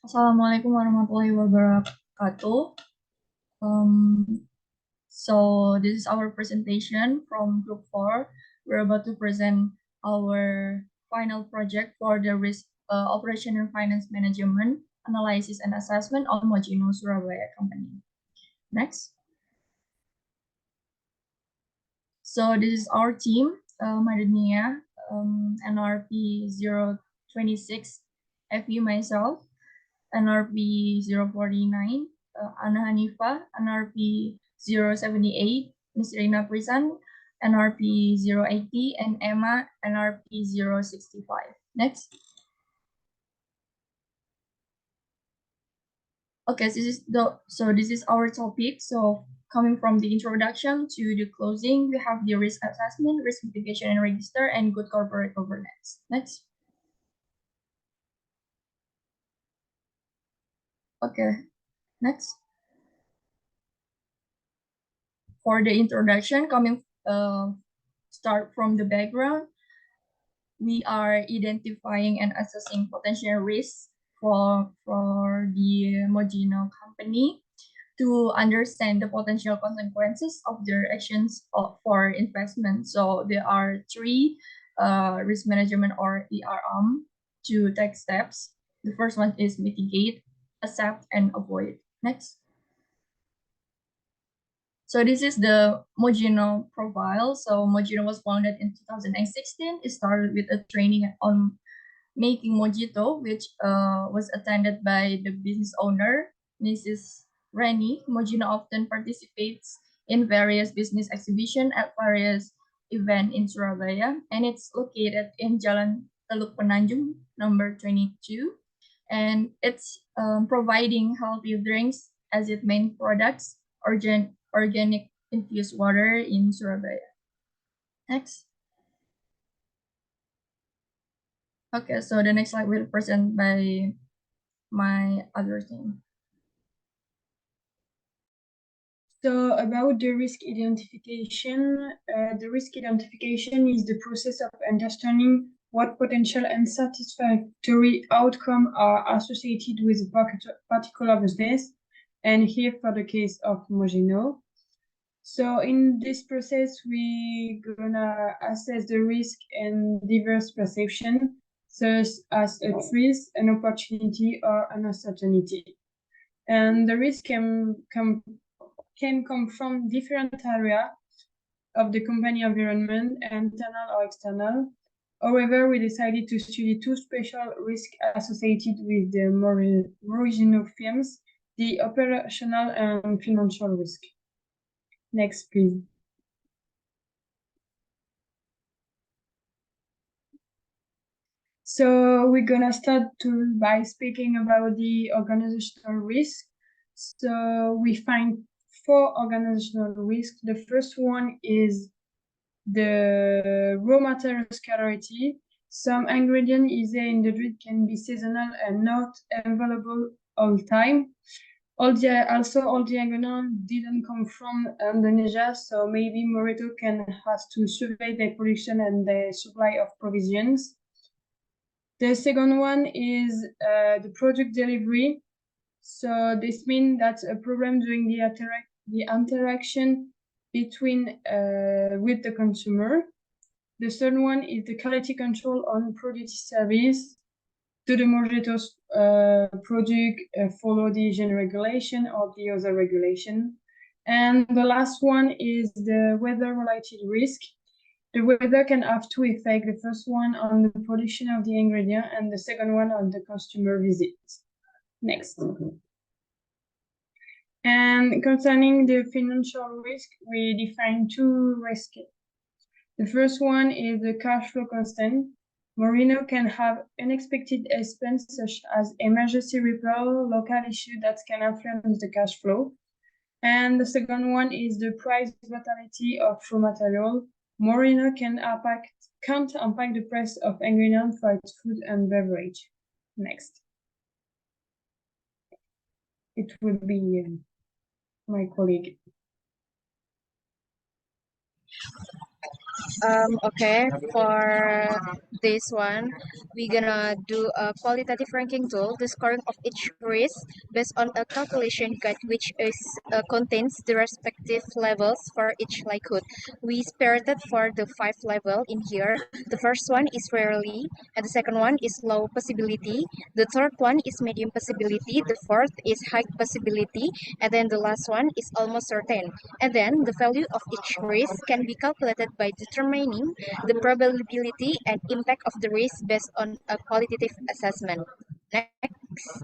Assalamualaikum warahmatullahi wabarakatuh. Um, so this is our presentation from Group 4. We're about to present our final project for the risk operation and finance management analysis and assessment on Mojino Surabaya company. Next. So this is our team, Madaniyyah, NRP 026, FU myself, NRP 049, HANIFAH, NRP 078, NISRINA PRISAN, NRP 080, and EMA, NRP 065. Next. Okay, this is our topic. So coming from the introduction to the closing, we have the risk assessment, risk mitigation and register, and good corporate governance. Next. Okay, next. For the introduction, start from the background. We are identifying and assessing potential risks for the Mojino company to understand the potential consequences of their actions for investment. So there are three risk management or ERM to take steps. The first one is mitigate, accept, and avoid. Next. So this is the Mojino profile. So Mojino was founded in 2016. It started with a training on making mojito, which was attended by the business owner, Mrs. Reni. Mojino often participates in various business exhibitions at various events in Surabaya, and it's located in Jalan Teluk Penanjung, number 22. And it's providing healthy drinks as its main products, organic infused water in Surabaya. Next. Okay, so the next slide will present by my other team. So about the risk identification is the process of understanding what potential unsatisfactory outcomes are associated with a particular business, and here for the case of Mojino. So in this process, we're gonna assess the risk and diverse perception, such as a risk, an opportunity, or an uncertainty. And the risk can come from different areas of the company environment, internal or external. However, we decided to study two special risks associated with the Mojino firms, the operational and financial risk. Next, please. So we're gonna start by speaking about the organizational risk. So we find four organizational risks. The first one is the raw material scarcity. Some ingredient in the drink can be seasonal and not available all the time. All the ingredient didn't come from Indonesia, so maybe Morito has to survey their production and the supply of provisions. The second one is the product delivery. So this means that's a problem during the interaction between with the consumer. The third one is the quality control on product service. Do the Mojitos product follow the Asian regulation or the other regulation? And the last one is the weather-related risk. The weather can have two effects. The first one on the production of the ingredient and the second one on the customer visit. Next. And concerning the financial risk, we define two risks. The first one is the cash flow constant. Mojino can have unexpected expenses such as emergency repair, local issue that can influence the cash flow. And the second one is the price volatility of raw material. Mojino can't impact the price of ingredients for its food and beverage. Next. It will be my colleague. Okay, for this one, we're gonna do a qualitative ranking tool, the scoring of each risk based on a calculation guide which is contains the respective levels for each likelihood. We separated for the 5 level in here. The first one is rarely, and the second one is low possibility. The third one is medium possibility. The fourth is high possibility, and then the last one is almost certain. And then the value of each risk can be calculated by determining the probability and impact of the risk based on a qualitative assessment. Next.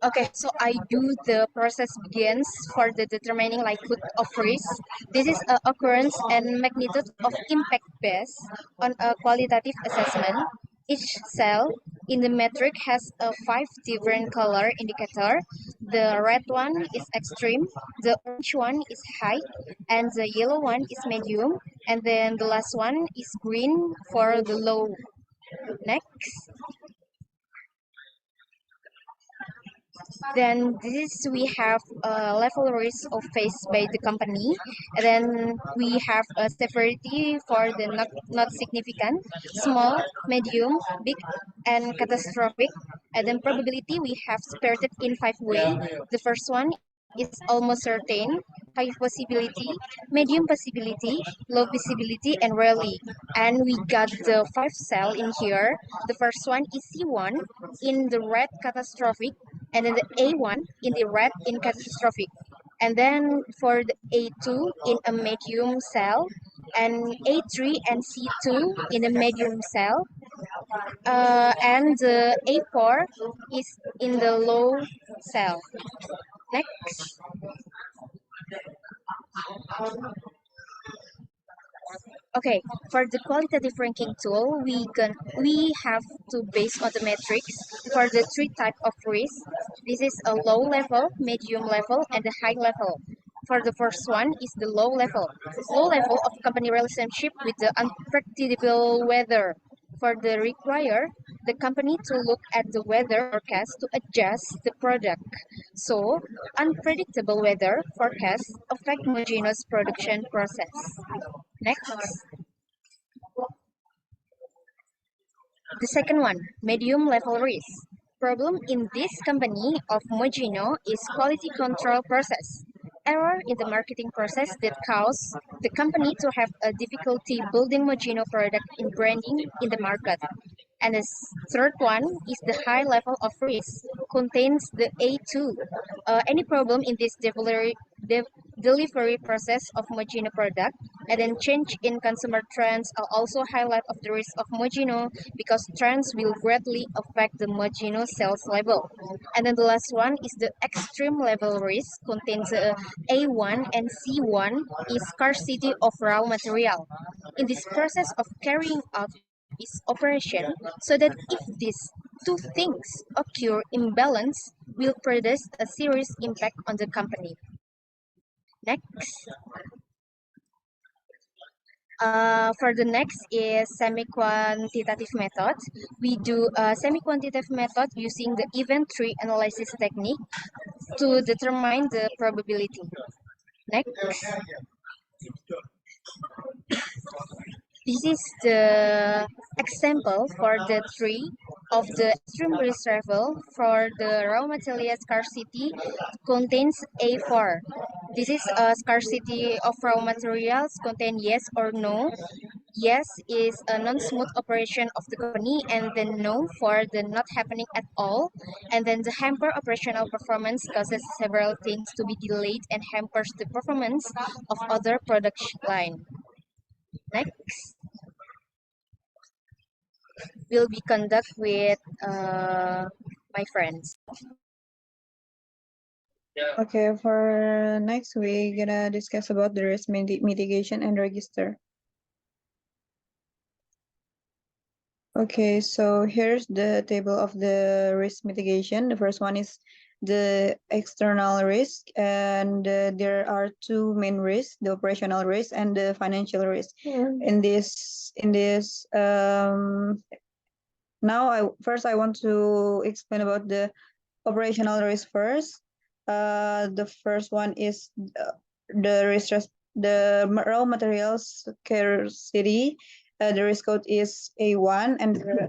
Okay, so I do the process begins for the determining likelihood of risk. This is a occurrence and magnitude of impact based on a qualitative assessment. Each cell in the metric has a 5 different color indicator. The red one is extreme, the orange one is high, and the yellow one is medium, and then the last one is green for the low. Next. Then this we have a level risk of faced by the company, and then we have a severity for the not significant, small, medium, big, and catastrophic. And then probability we have separated in 5 ways. The first one is almost certain, high possibility, medium possibility, low visibility, and rarely. And we got the 5 cell in here. The first one is C1 in the red catastrophic, and then the A1 in the red in catastrophic. And then for the A2 in a medium cell, and A3 and C2 in a medium cell, and the A4 is in the low cell. Next. Okay, for the qualitative ranking tool, we have to base on the metrics for the 3 type of risk. This is a low level, medium level, and a high level. For the first one is the low level. Low level of company relationship with the unpredictable weather. For the require the company to look at the weather forecast to adjust the product. So unpredictable weather forecasts affect Mojino's production process. Next. The second one, medium level risk. Problem in this company of Mojino is quality control process. Error in the marketing process that cause the company to have a difficulty building Mojino product in branding in the market. And the third one is the high level of risk, contains the A2. Any problem in this delivery process of Mojino product, and then change in consumer trends are also highlight of the risk of Mojino because trends will greatly affect the Mojino sales level. And then the last one is the extreme level risk, contains A1 and C1 is scarcity of raw material. In this process of carrying out its operation, so that if these 2 things occur imbalance, will produce a serious impact on the company. Next. For the next is semi-quantitative method. We do a semi-quantitative method using the event tree analysis technique to determine the probability. Next. This is the example for the tree of the extreme risk level for the raw material scarcity contains A4. This is a scarcity of raw materials contain yes or no. Yes is a non-smooth operation of the company, and then no for the not happening at all. And then the hamper operational performance causes several things to be delayed and hampers the performance of other production line. Next. Will be conduct with my friends. Okay, for next we're gonna discuss about the risk mitigation and register. Okay, so here's the table of the risk mitigation. The first one is the external risk, and there are 2 main risks: the operational risk and the financial risk. In this now I want to explain about the operational risk first. The first one is the raw materials scarcity. The risk code is A1,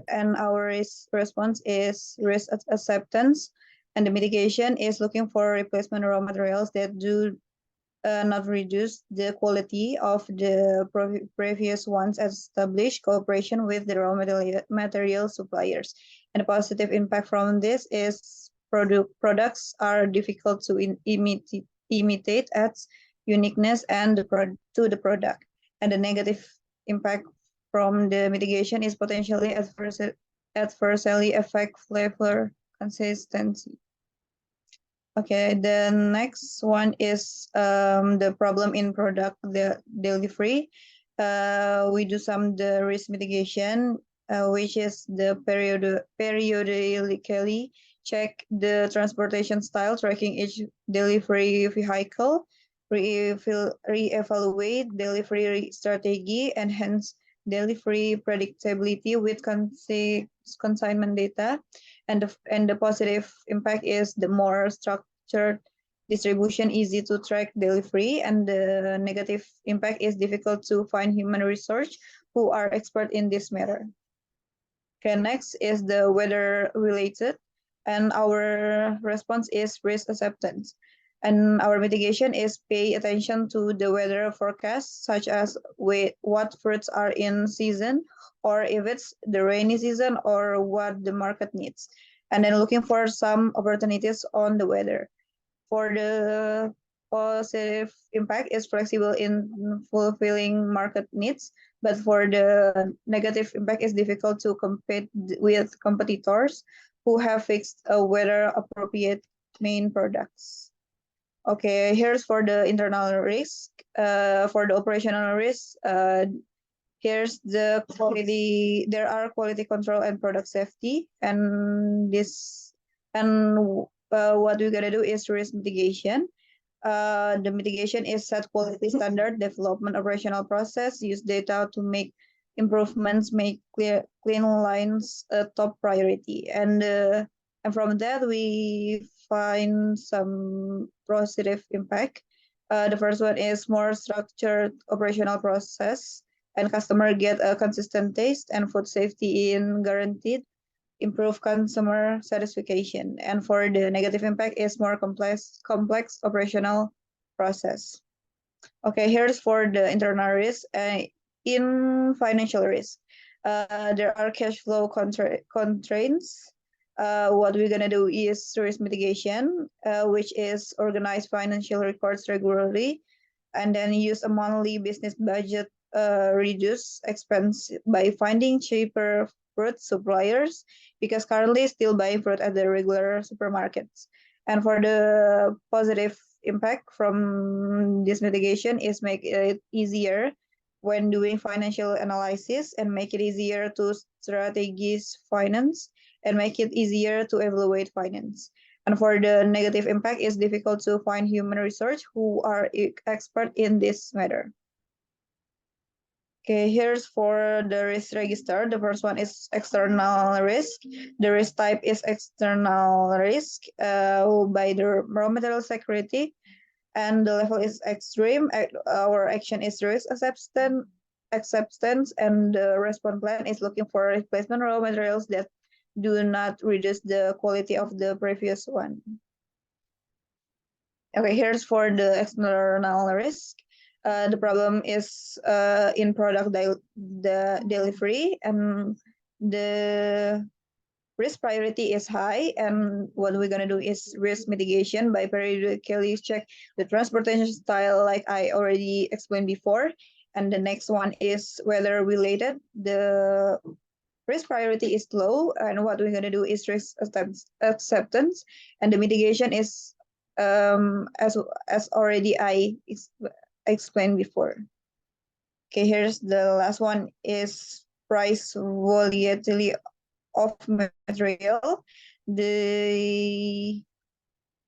and our response is risk acceptance, and the mitigation is looking for replacement raw materials that do not reduce the quality of the previous ones, as established cooperation with the raw material suppliers. And the positive impact from this is products are difficult to imitate as uniqueness and to the product. And the negative impact from the mitigation is potentially adversely affect flavor consistency. Okay, the next one is the problem in product delivery. We do the risk mitigation, which is the periodically check the transportation style, tracking each delivery vehicle, reevaluate delivery strategy, enhance delivery predictability with consignment data. And the positive impact is the more structured distribution, easy to track delivery, and the negative impact is difficult to find human research who are expert in this matter. Okay, next is the weather related, and our response is risk acceptance. And our mitigation is pay attention to the weather forecast, such as what fruits are in season, or if it's the rainy season, or what the market needs. And then looking for some opportunities on the weather. For the positive impact is flexible in fulfilling market needs, but for the negative impact is difficult to compete with competitors who have fixed weather appropriate main products. Okay, here's for the internal risk. For the operational risk, here's the quality. There are quality control and product safety, and what we're gonna do is risk mitigation. The mitigation is set quality standard, development operational process, use data to make improvements, make clean lines a top priority, and from that we find some positive impact. The first one is more structured operational process, and customer get a consistent taste, and food safety in guaranteed, improve consumer satisfaction. And for the negative impact is more complex operational process. Okay, here's for the internal risk. In financial risk, there are cash flow constraints. What we're gonna do is risk mitigation, which is organize financial records regularly, and then use a monthly business budget, reduce expense by finding cheaper fruit suppliers, because currently still buying fruit at the regular supermarkets. And for the positive impact from this mitigation is make it easier when doing financial analysis, and make it easier to strategize finance, and make it easier to evaluate finance. And for the negative impact is difficult to find human research who are expert in this matter. Okay, here's for the risk register. The first one is external risk. The risk type is external risk by the raw material security, and the level is extreme. Our action is risk acceptance, and the response plan is looking for replacement raw materials that do not reduce the quality of the previous one. Okay, here's for the external risk. The problem is in product delivery, and the risk priority is high, and what we're gonna do is risk mitigation by periodically check the transportation style, like I already explained before. And the next one is weather related. The risk priority is low, and what we're gonna do is risk acceptance, and the mitigation is as already I explained before. Okay, here's the last one is price volatility of material. The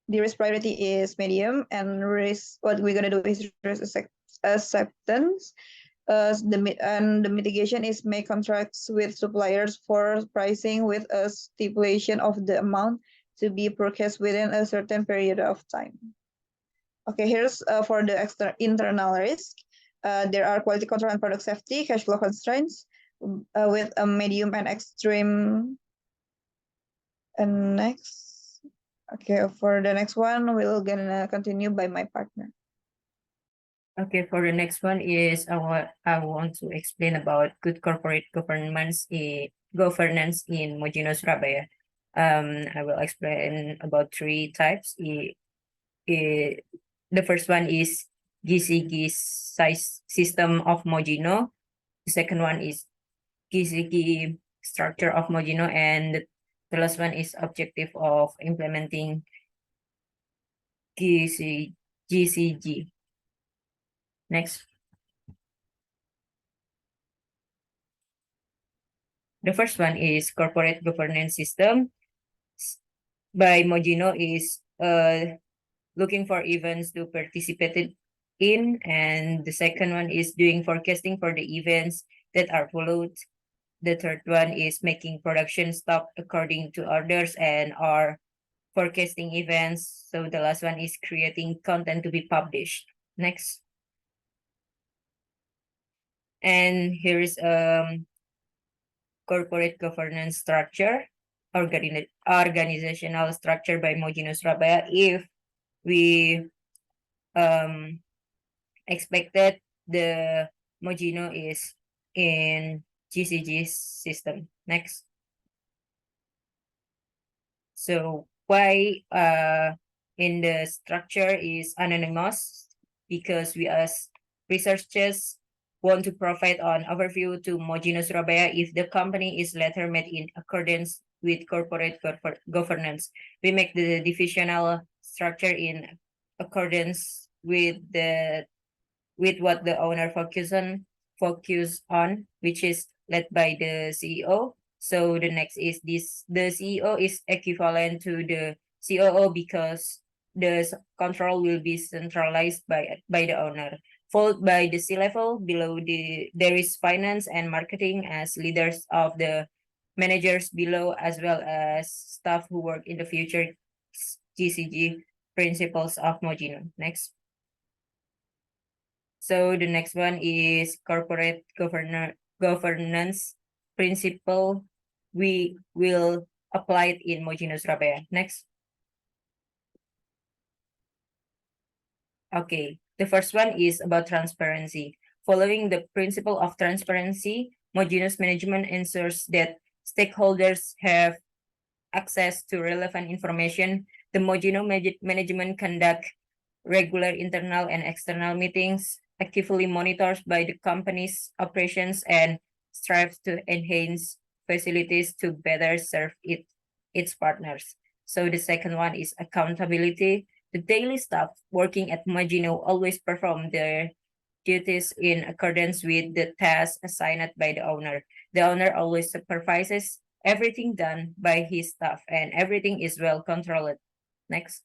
risk priority is medium, and what we're gonna do is risk acceptance. The mitigation is make contracts with suppliers for pricing with a stipulation of the amount to be purchased within a certain period of time. Okay, here's for the internal risk. There are quality control and product safety, cash flow constraints with a medium and extreme. And next, okay, for the next one, we'll gonna continue by my partner. Okay, for the next one is I want to explain about good corporate governance in Mojino Surabaya. I will explain about 3 types. The first one is GCG size system of Mojino. The second one is GCG structure of Mojino, and the last one is objective of implementing GCG. Next. The first one is corporate governance system by Mojino is looking for events to participate in, and the second one is doing forecasting for the events that are followed. The third one is making production stop according to orders and are forecasting events. So the last one is creating content to be published. Next. And here is corporate governance structure, organizational structure by Mojino Surabaya. If we expected the Mojino is in GCG system. Next. So why in the structure is anonymous? Because we as researchers want to provide an overview to Mojino Surabaya if the company is later made in accordance with corporate governance. We make the divisional structure in accordance with what the owner focus on, which is led by the CEO. So the next is the CEO is equivalent to the COO because the control will be centralized by the owner, followed by the C-level. Below there is finance and marketing as leaders of the managers below, as well as staff who work in the future GCG principles of Mojino. Next. So the next one is corporate governance principle. We will apply it in Mojino Surabaya. Next. Okay, the first one is about transparency. Following the principle of transparency, Mojino's management ensures that stakeholders have access to relevant information. The Mojino management conduct regular internal and external meetings, actively monitors by the company's operations, and strives to enhance facilities to better serve its partners. So the second one is accountability. The daily staff working at Mojino always perform their duties in accordance with the tasks assigned by the owner. The owner always supervises everything done by his staff, and everything is well controlled. Next.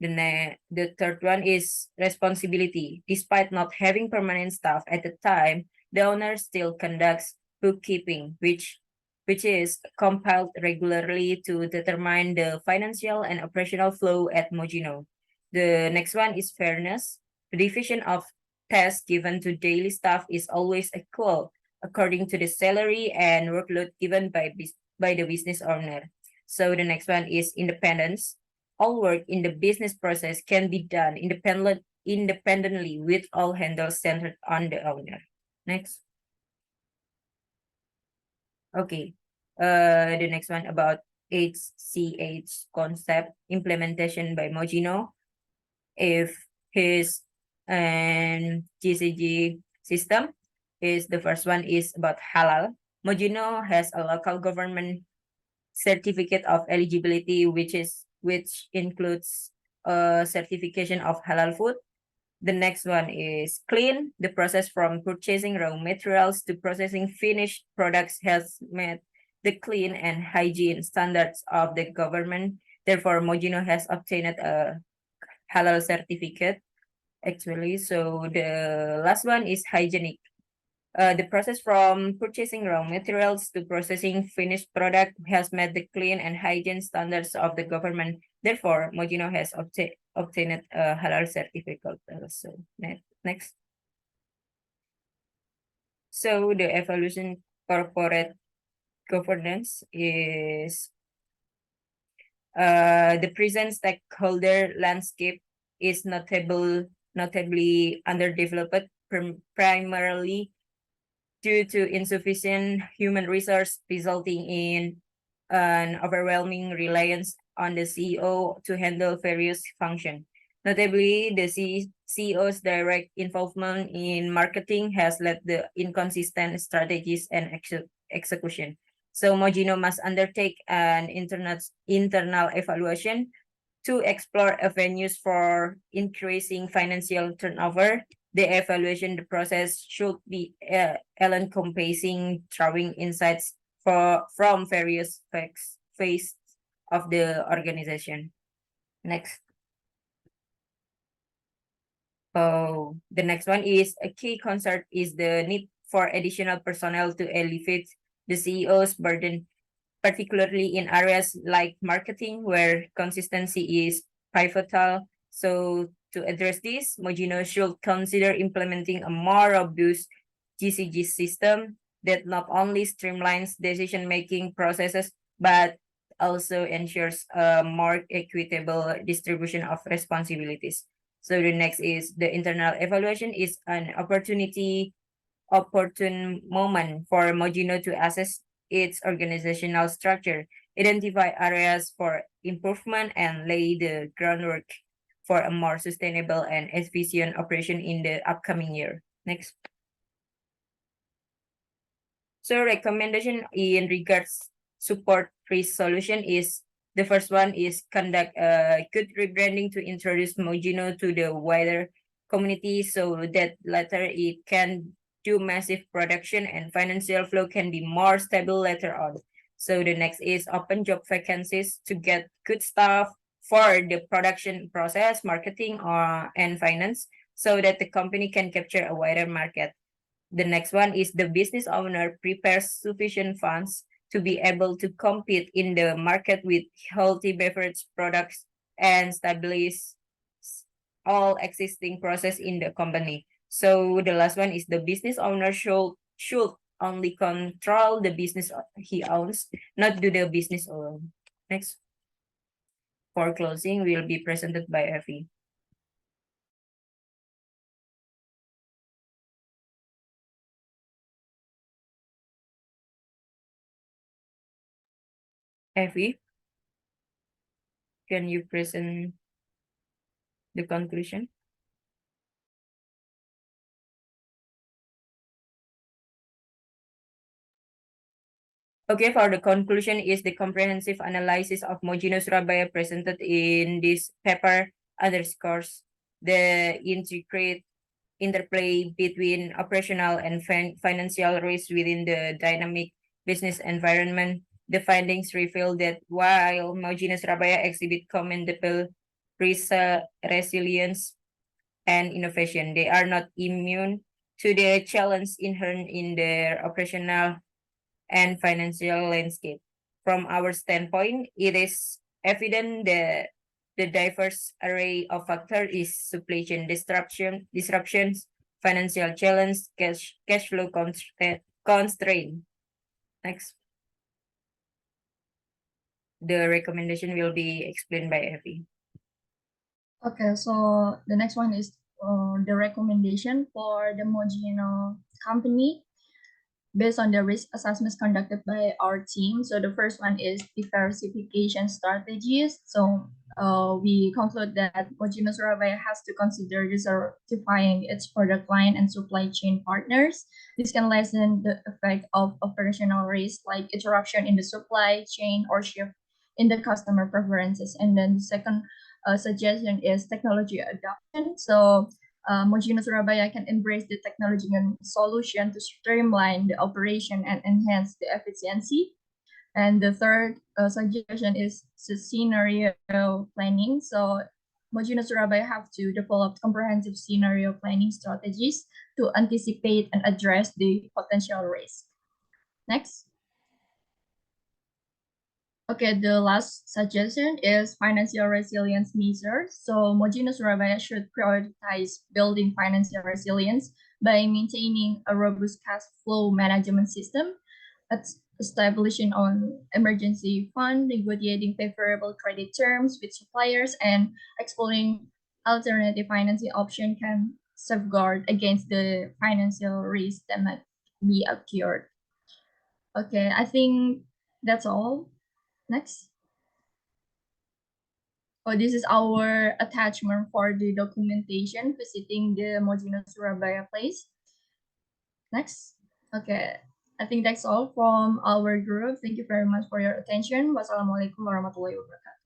The third one is responsibility. Despite not having permanent staff at the time, the owner still conducts bookkeeping, which is compiled regularly to determine the financial and operational flow at Mojino. The next one is fairness. The division of tasks given to daily staff is always equal according to the salary and workload given by the business owner. So the next one is independence. All work in the business process can be done independently with all handles centered on the owner. Next. Okay. The next one about HCH concept implementation by Mojino. If his GCG system is the first one is about halal. Mojino has a local government certificate of eligibility, which includes certification of halal food. The next one is clean. The process from purchasing raw materials to processing finished products has met the clean and hygiene standards of the government. Therefore, Mojino has obtained a halal certificate. Actually, so the last one is hygienic. The process from purchasing raw materials to processing finished product has met the clean and hygiene standards of the government. Therefore, Mojino has obtained a halal certificate. So next. So the evolution corporate governance is the present stakeholder landscape is notably underdeveloped, primarily due to insufficient human resource, resulting in an overwhelming reliance on the CEO to handle various functions. Notably, the CEO's direct involvement in marketing has led to inconsistent strategies and execution. So Mojino must undertake an internal evaluation to explore avenues for increasing financial turnover. The evaluation process should be all-encompassing, drawing insights from various phases of the organization. Next. The next one is a key concern is the need for additional personnel to alleviate the CEO's burden, particularly in areas like marketing, where consistency is pivotal. So to address this, Mojino should consider implementing a more robust GCG system that not only streamlines decision-making processes, but also ensures a more equitable distribution of responsibilities. So the next is the internal evaluation is an opportune moment for Mojino to assess its organizational structure, identify areas for improvement, and lay the groundwork for a more sustainable and efficient operation in the upcoming year. Next. So recommendation in regards support risk solution is the first one is conduct a good rebranding to introduce Mojino to the wider community so that later it can do massive production and financial flow can be more stable later on. So the next is open job vacancies to get good staff for the production process, marketing, and finance so that the company can capture a wider market. The next one is the business owner prepares sufficient funds to be able to compete in the market with healthy beverage products and stabilize all existing process in the company. So the last one is the business owner should only control the business he owns, not do the business alone. Next. For closing will be presented by Effie. Effie, can you present the conclusion? Okay, for the conclusion is the comprehensive analysis of Mojino Surabaya presented in this paper underscores the intricate interplay between operational and financial risk within the dynamic business environment. The findings reveal that while Mojino Surabaya exhibit commendable risk resilience and innovation, they are not immune to the challenge inherent in their operational and financial landscape. From our standpoint, it is evident that the diverse array of factors is supply chain disruptions, financial challenge, cash flow constraint. Next. The recommendation will be explained by Effie. Okay, so the next one is the recommendation for the Mojino company based on the risk assessments conducted by our team. So the first one is diversification strategies. So we conclude that Mojino Surabaya has to consider diversifying its product line and supply chain partners. This can lessen the effect of operational risk like interruption in the supply chain or shift in the customer preferences. And then the second suggestion is technology adoption. So Mojino Surabaya can embrace the technology and solution to streamline the operation and enhance the efficiency. And the third suggestion is scenario planning. So Mojino Surabaya have to develop comprehensive scenario planning strategies to anticipate and address the potential risk. Next. Okay, the last suggestion is financial resilience measures. So Mojino Surabaya should prioritize building financial resilience by maintaining a robust cash flow management system, establishing on emergency fund, negotiating favorable credit terms with suppliers, and exploring alternative financing option can safeguard against the financial risk that might be occurred. Okay, I think that's all. Next. Oh, this is our attachment for the documentation visiting the Mojino Surabaya place. Next. Okay. I think that's all from our group. Thank you very much for your attention. Wassalamualaikum warahmatullahi wabarakatuh.